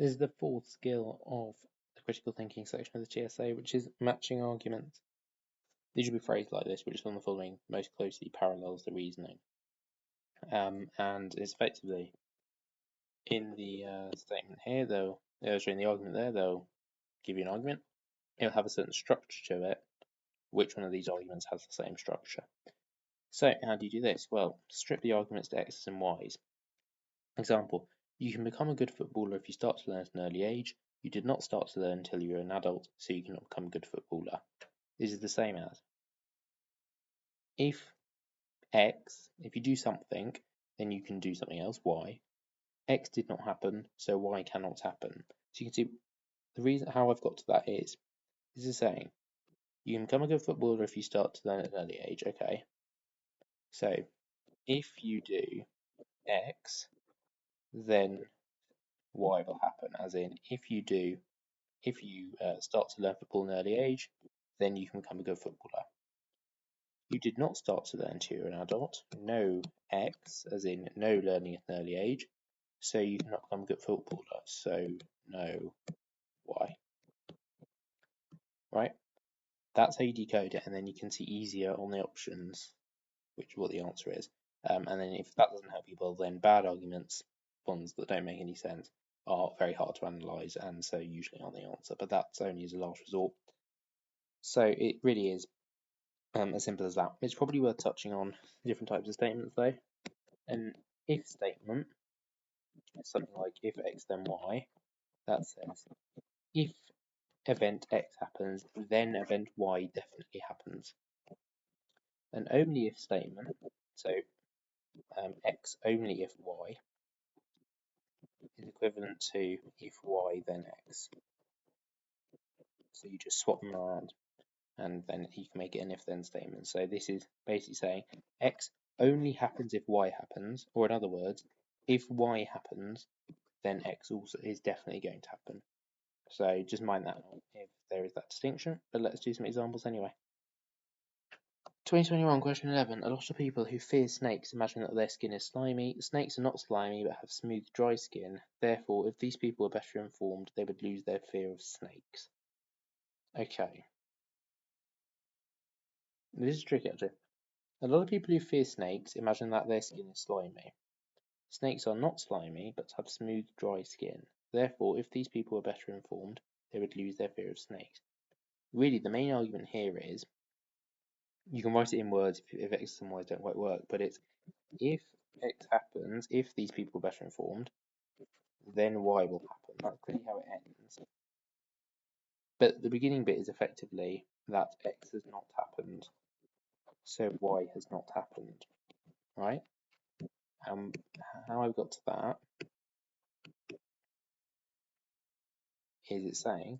This is the fourth skill of the critical thinking section of the TSA, which is matching arguments. These should be phrased like this, which on the following most closely parallels the reasoning. And it's effectively in the statement here, in the argument there, they'll give you an argument. It'll have a certain structure to it. Which one of these arguments has the same structure? So how do you do this? Well, strip the arguments to x's and y's. Example, you can become a good footballer if you start to learn at an early age. You did not start to learn until you were an adult, so you cannot become a good footballer. This is the same as if you do something, then you can do something else, y. X did not happen, so y cannot happen. So you can see the reason how I've got to that is, this is saying you can become a good footballer if you start to learn at an early age, okay. So if you do X, then Y will happen, as in if you start to learn football in an early age, then you can become a good footballer. You did not start to learn until you're an adult, no X, as in no learning at an early age, so you cannot become a good footballer, so no Y. Right? That's how you decode it, and then you can see easier on the options what the answer is. And then if that doesn't help you, well, then bad arguments, ones that don't make any sense, are very hard to analyse, and so usually aren't the answer, but that's only as a last resort. So it really is as simple as that. It's probably worth touching on different types of statements though. An if statement is something like if x then y. That says if event x happens, then event y definitely happens. An only if statement, so x only if y, is equivalent to if y then x. So you just swap them around and then you can make it an if then statement. So this is basically saying x only happens if y happens, or in other words, if y happens, then x also is definitely going to happen. So just mind that if there is that distinction, but let's do some examples anyway. 2021 question 11. A lot of people who fear snakes imagine that their skin is slimy. Snakes are not slimy but have smooth, dry skin. Therefore, if these people were better informed, they would lose their fear of snakes. Okay. This is tricky actually. A lot of people who fear snakes imagine that their skin is slimy. Snakes are not slimy but have smooth, dry skin. Therefore, if these people were better informed, they would lose their fear of snakes. Really, the main argument here is, you can write it in words if x and y don't quite work, but it's if x happens, if these people are better informed, then y will happen. That's clearly how it ends. But the beginning bit is effectively that x has not happened, so y has not happened, right? How I've got to that is it's saying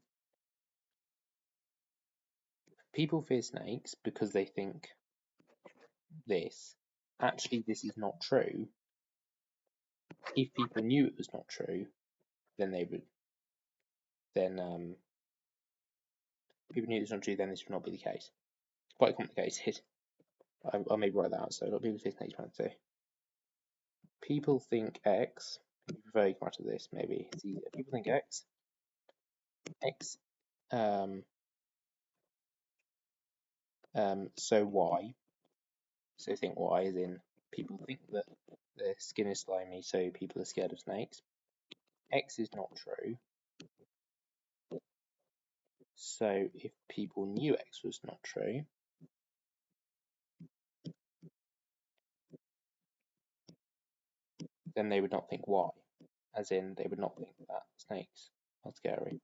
people fear snakes because they think this. Actually, this is not true. If people knew it was not true, then they would. Then people knew it was not true, then this would not be the case. It's quite complicated. I'll maybe write that out. So a lot of people fear snakes, might say. People think X. If you prefer, you can write this. Maybe it's easier. People think X. X. So Y. So think Y as in people think that their skin is slimy, so people are scared of snakes. X is not true. So if people knew X was not true, then they would not think Y, as in they would not think that snakes are scary.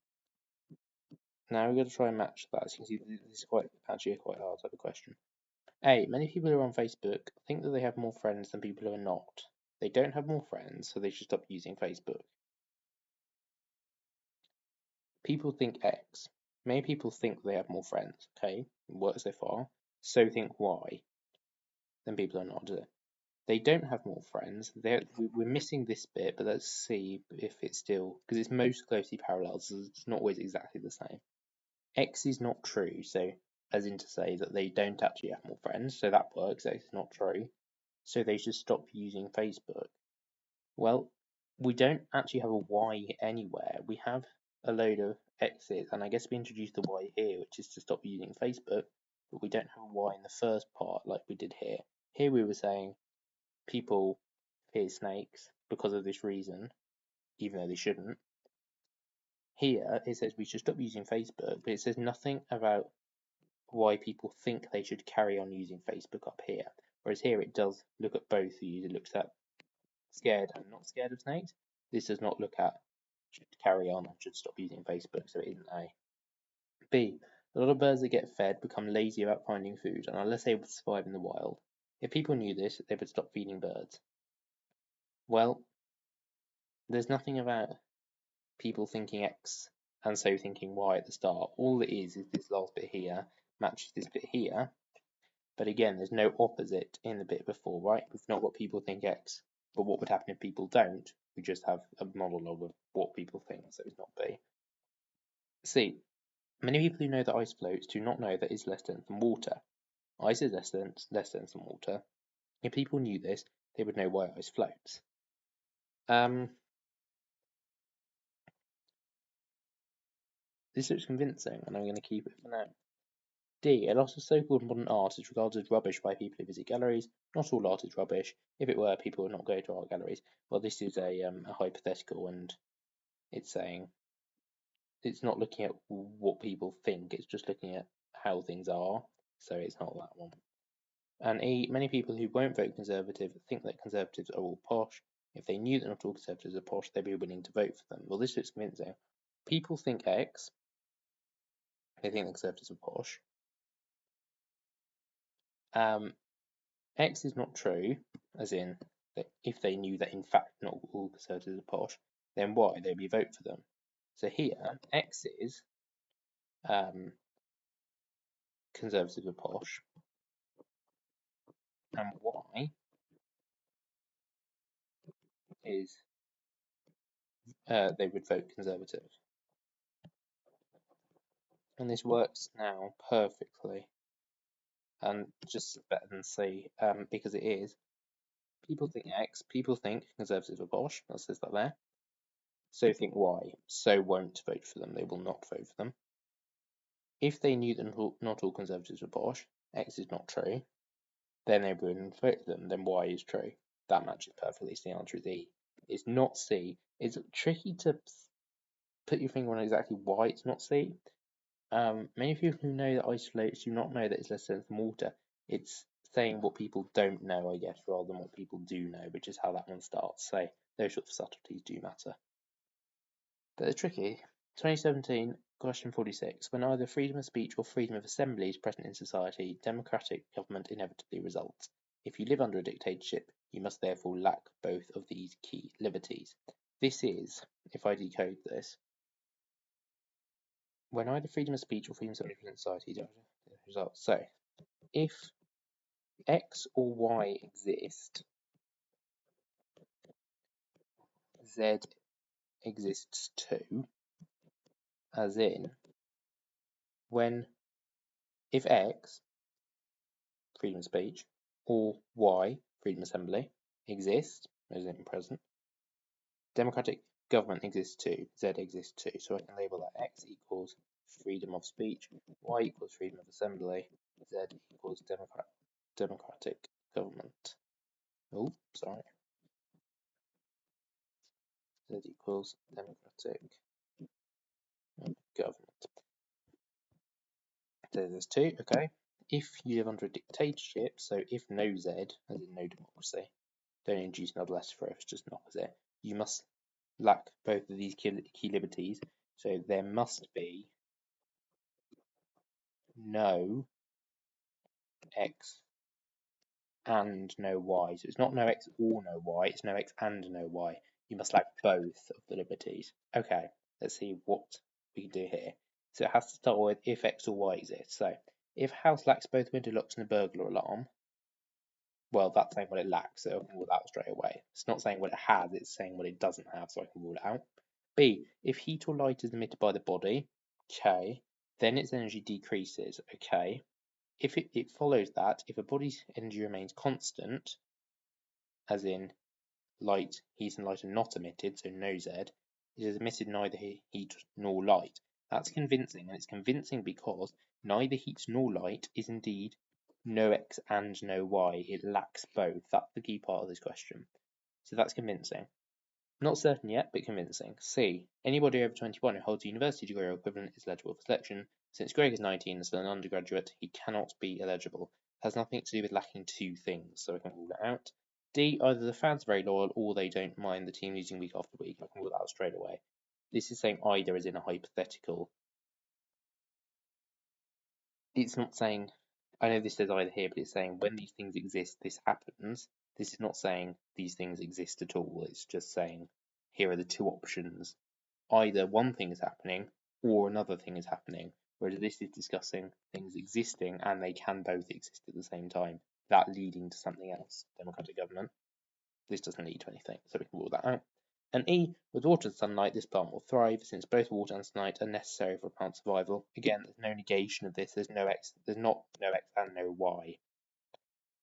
Now we're going to try and match that. As you can see, this is actually a quite hard type of question. A. Many people who are on Facebook think that they have more friends than people who are not. They don't have more friends, so they should stop using Facebook. People think X. Many people think they have more friends. Okay, works so far. So think Y. Then people are not, do they? They don't have more friends. We're missing this bit, but let's see if it's still, because it's most closely parallel, so it's not always exactly the same. X is not true, so as in to say that they don't actually have more friends, so that works. X is not true, so they should stop using Facebook. Well, we don't actually have a Y anywhere. We have a load of X's, and I guess we introduced the Y here, which is to stop using Facebook, but we don't have a Y in the first part like we did here. Here we were saying people fear snakes because of this reason, even though they shouldn't. Here it says we should stop using Facebook, but it says nothing about why people think they should carry on using Facebook up here. Whereas here it does look at both views. It looks at scared and not scared of snakes. This does not look at should carry on and should stop using Facebook, so it isn't A. B. A lot of birds that get fed become lazy about finding food and are less able to survive in the wild. If people knew this, they would stop feeding birds. Well, there's nothing about people thinking X and so thinking Y at the start. All it is this last bit here matches this bit here. But again, there's no opposite in the bit before, right? We've not got people think X, but what would happen if people don't? We just have a monologue of what people think, so it's not B. C. Many people who know that ice floats do not know that it's less dense than water. Ice is less dense than water. If people knew this, they would know why ice floats. This looks convincing, and I'm going to keep it for now. D. A lot of so-called modern art is regarded as rubbish by people who visit galleries. Not all art is rubbish. If it were, people would not go to art galleries. Well, this is a hypothetical, and it's saying it's not looking at what people think. It's just looking at how things are. So it's not that one. And E. Many people who won't vote Conservative think that Conservatives are all posh. If they knew that not all Conservatives are posh, they'd be willing to vote for them. Well, this looks convincing. People think X. They think the Conservatives are posh. X is not true, as in that if they knew that in fact not all Conservatives are posh, then Y, they'd be vote for them. So here, X is Conservatives are posh, and Y is they would vote Conservative. And this works now perfectly, and just better than C, because it is. People think X, people think Conservatives are posh, that says that there. So think Y, so won't vote for them, they will not vote for them. If they knew that not all Conservatives were posh, X is not true, then they wouldn't vote for them, then Y is true. That matches perfectly, so the answer is E. It's not C. It's tricky to put your finger on exactly why it's not C. Many people who know that ice floats do not know that it's less dense than water. It's saying what people don't know, I guess, rather than what people do know, which is how that one starts. So those sorts of subtleties do matter. But they're tricky. 2017, question 46. When either freedom of speech or freedom of assembly is present in society, democratic government inevitably results. If you live under a dictatorship, you must therefore lack both of these key liberties. This is, if I decode this, when either freedom of speech or freedom of assembly is present in society, results. So, if X or Y exist, Z exists too, as in, if X, freedom of speech, or Y, freedom of assembly, exist, as in present, democratic government exists too, Z exists too. So I can label that X equals freedom of speech, Y equals freedom of assembly, Z equals democratic government. Oh, sorry. Z equals democratic government. So there's two, okay. If you live under a dictatorship, so if no Z, as in no democracy, don't introduce another letter for it, it's just an opposite, you must lack both of these key liberties. So there must be no X and no Y. So it's not no X or no Y, it's no X and no Y. You must lack both of the liberties. Okay, let's see what we can do here. So it has to start with if X or Y exists. So if a house lacks both window locks and a burglar alarm, well, that's saying what it lacks, so I can rule that straight away. It's not saying what it has, it's saying what it doesn't have, so I can rule it out. B, if heat or light is emitted by the body, okay, then its energy decreases, okay. If it follows that, if a body's energy remains constant, as in light, heat and light are not emitted, so no Z. It has emitted neither heat nor light. That's convincing, and it's convincing because neither heat nor light is indeed no X and no Y. It lacks both. That's the key part of this question. So that's convincing. Not certain yet, but convincing. C. Anybody over 21 who holds a university degree or equivalent is eligible for selection. Since Greg is 19 and still an undergraduate, he cannot be eligible. It has nothing to do with lacking two things, so I can rule it out. D. Either the fans are very loyal or they don't mind the team losing week after week. I can rule that out straight away. This is saying either as in a hypothetical. It's not saying, I know this says either here, but it's saying when these things exist, this happens. This is not saying these things exist at all. It's just saying here are the two options. Either one thing is happening or another thing is happening. Whereas this is discussing things existing and they can both exist at the same time, that leading to something else, democratic government. This doesn't lead to anything, so we can rule that out. And E, with water and sunlight, this plant will thrive, since both water and sunlight are necessary for plant survival. Again, there's no negation of this. There's no X. There's not no X and no Y.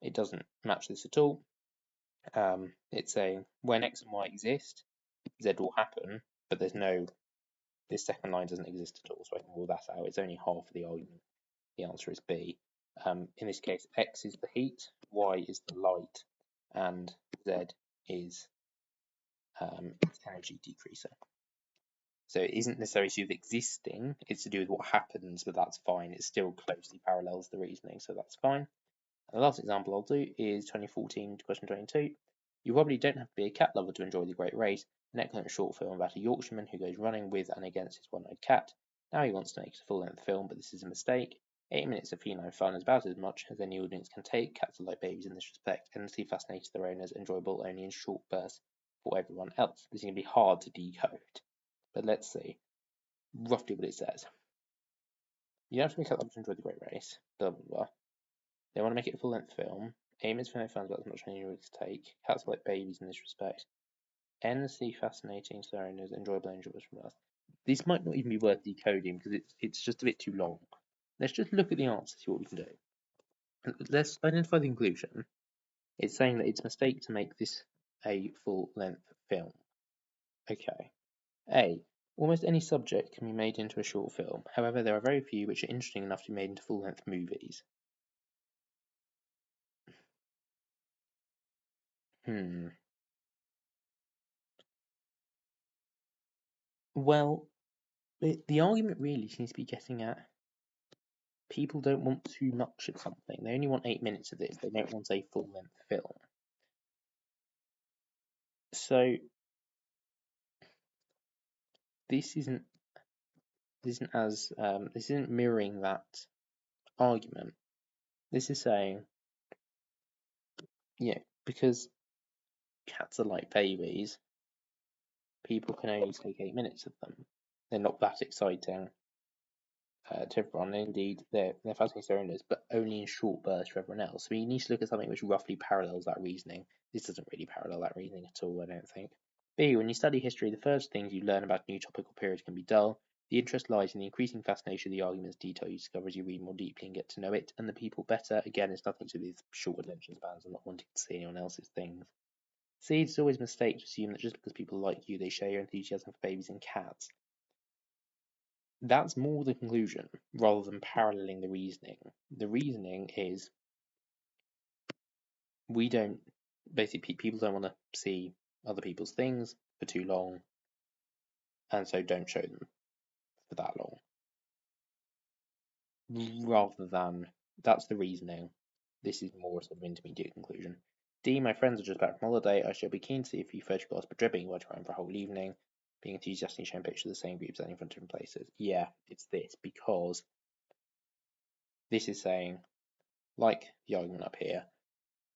It doesn't match this at all. It's saying when X and Y exist, Z will happen, but there's no. This second line doesn't exist at all, so I can rule that out. It's only half of the argument. The answer is B. In this case, X is the heat, Y is the light, and Z is its energy decreaser. So it isn't necessarily to do with existing, it's to do with what happens, but that's fine. It still closely parallels the reasoning, so that's fine. And the last example I'll do is 2014 to question 22. You probably don't have to be a cat lover to enjoy The Great Race, an excellent short film about a Yorkshireman who goes running with and against his one-eyed cat. Now he wants to make it a full-length film, but this is a mistake. 8 minutes of feline fun is about as much as any audience can take. Cats are like babies in this respect, endlessly fascinating to their owners, enjoyable only in short bursts for everyone else. This is going to be hard to decode, but let's see roughly what it says. You don't have to make cat lovers to enjoy The Great Race, blah blah blah. They want to make it a full-length film. Aim is for no fans about as much as any audience can take. Cats are like babies in this respect. Endlessly fascinating to their owners, enjoyable angels from Earth. This might not even be worth decoding because it's just a bit too long. Let's just look at the answer, see what we can do. Let's identify the conclusion. It's saying that it's a mistake to make this a full-length film. Okay. A. Almost any subject can be made into a short film. However, there are very few which are interesting enough to be made into full-length movies. Well, the argument really seems to be getting at people don't want too much of something. They only want 8 minutes of this. They don't want a full-length film. So this isn't mirroring that argument. This is saying, because cats are like babies, people can only take 8 minutes of them. They're not that exciting to everyone. Indeed, they're fascinating to their owners, but only in short bursts for everyone else. So you need to look at something which roughly parallels that reasoning. This doesn't really parallel that reasoning at all, I don't think. B. When you study history, the first things you learn about a new topic or period can be dull. The interest lies in the increasing fascination of the argument's detail you discover as you read more deeply and get to know it and the people better. Again, it's nothing to do with short attention spans and not wanting to see anyone else's things. C. It's always a mistake to assume that just because people like you, they share your enthusiasm for babies and cats. That's more the conclusion rather than paralleling the reasoning. The reasoning is people don't want to see other people's things for too long, and so don't show them for that long. Rather than that's the reasoning. This is more sort of intermediate conclusion. D. My friends are just back from holiday. I shall be keen to see a few photographs, but dreading what around for a whole evening. Being enthusiastic, showing pictures of the same groups standing in front of different places. Yeah, it's this because this is saying, like the argument up here,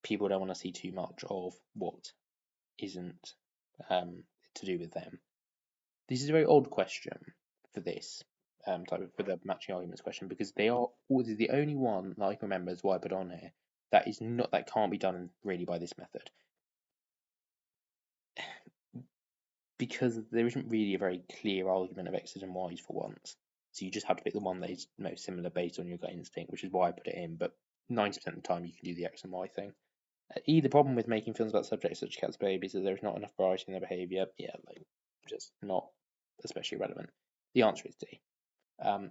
people don't want to see too much of what isn't to do with them. This is a very odd question for this for the matching arguments question because this is the only one that I can remember is why I put on here that can't be done really by this method because there isn't really a very clear argument of x's and y's for once. So you just have to pick the one that is most similar based on your gut instinct, which is why I put it in. But 90% of the time you can do the x and y thing. The problem with making films about subjects such as cats and babies is there's not enough variety in their behaviour. Yeah, like just not especially relevant. The answer is D.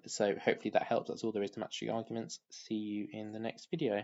So hopefully that helps. That's all there is to matching arguments. See you in the next video.